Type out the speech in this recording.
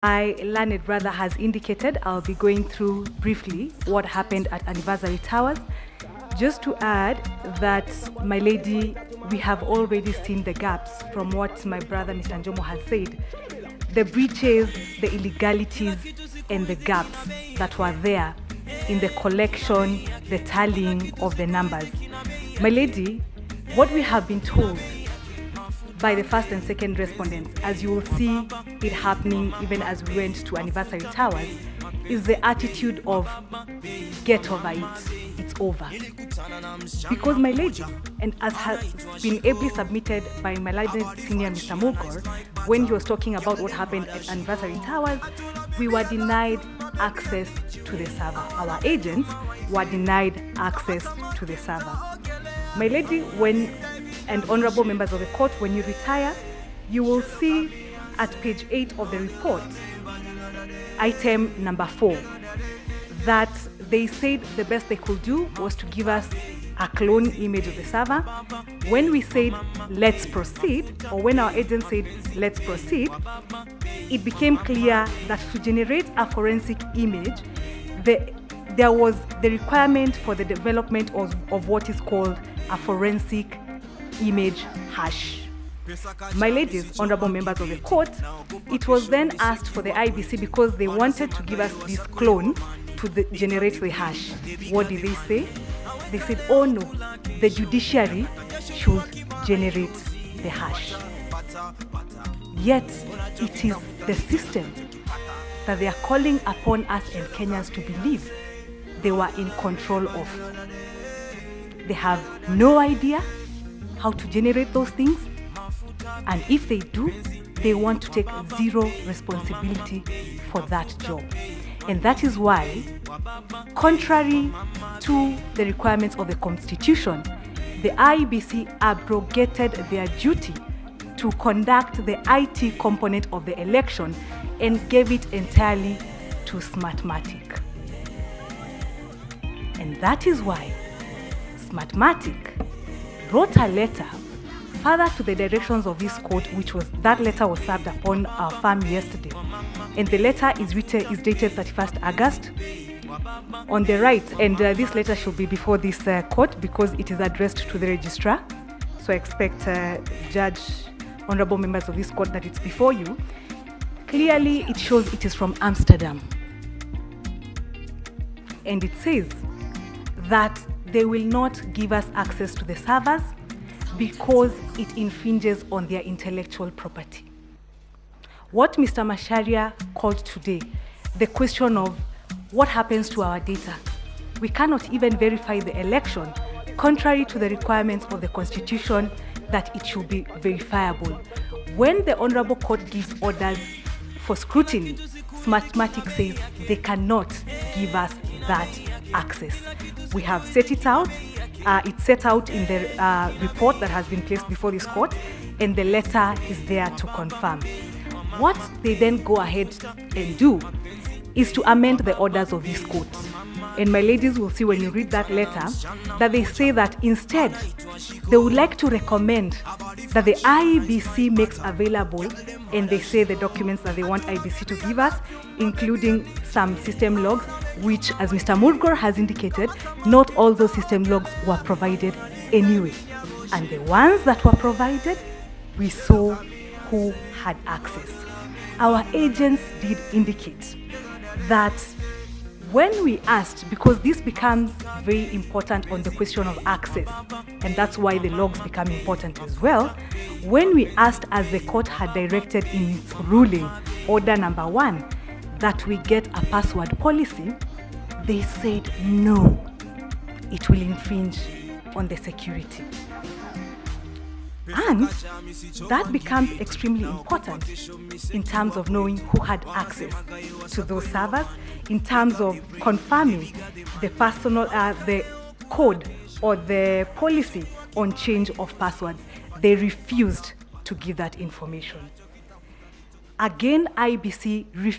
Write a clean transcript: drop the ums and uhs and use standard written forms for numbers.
My learned brother has indicated, I'll be going through briefly what happened at Anniversary Towers. Just to add that, my lady, we have already seen the gaps from what my brother Mr. Njomo has said. The breaches, the illegalities, and the gaps that were there in the collection, the tallying of the numbers. My lady, what we have been told by the first and second respondents, as you will see it happening even as we went to Anniversary Towers, is the attitude of get over it, it's over. Because, my lady, and as has been ably submitted by my learned senior Mr. Mugor, when he was talking about what happened at Anniversary Towers, we were denied access to the server. Our agents were denied access to the server. My lady, and honorable members of the court, when you retire, you will see at page 8 of the report, item number 4, that they said the best they could do was to give us a clone image of the server. When we said, let's proceed, or when our agent said, let's proceed, it became clear that to generate a forensic image, there was the requirement for the development of what is called a forensic image hash. My ladies, honorable members of the court, it was then asked for the IBC, because they wanted to give us this clone to generate the hash. What did they say? They said, oh no, the judiciary should generate the hash. Yet, it is the system that they are calling upon us and Kenyans to believe they were in control of. They have no idea how to generate those things, and if they do, they want to take zero responsibility for that job. And that is why, contrary to the requirements of the Constitution, the IEBC abrogated their duty to conduct the IT component of the election and gave it entirely to Smartmatic. And that is why Smartmatic wrote a letter further to the directions of this court, that letter was served upon our firm yesterday. And the letter is dated 31st August on the right. And this letter should be before this court because it is addressed to the registrar. So I expect Judge, honorable members of this court, that it's before you. Clearly, it shows it is from Amsterdam. And it says that they will not give us access to the servers because it infringes on their intellectual property. What Mr. Macharia called today, the question of what happens to our data. We cannot even verify the election, contrary to the requirements of the Constitution that it should be verifiable. When the Honorable Court gives orders for scrutiny, Smartmatic says they cannot give us that access. We have set it out. It's set out in the report that has been placed before this court, and the letter is there to confirm. What they then go ahead and do is to amend the orders of this court. And my ladies will see when you read that letter that they say that instead they would like to recommend that the IEBC makes available, and they say the documents that they want IEBC to give us, including some system logs, which, as Mr. Murgor has indicated, not all those system logs were provided anyway. And the ones that were provided, we saw who had access. Our agents did indicate that when we asked, because this becomes very important on the question of access, and that's why the logs become important as well, when we asked, as the court had directed in its ruling, order number 1, that we get a password policy, they said no, it will infringe on the security. And that becomes extremely important in terms of knowing who had access to those servers, in terms of confirming the code or the policy on change of passwords. They refused to give that information. Again, IBC refused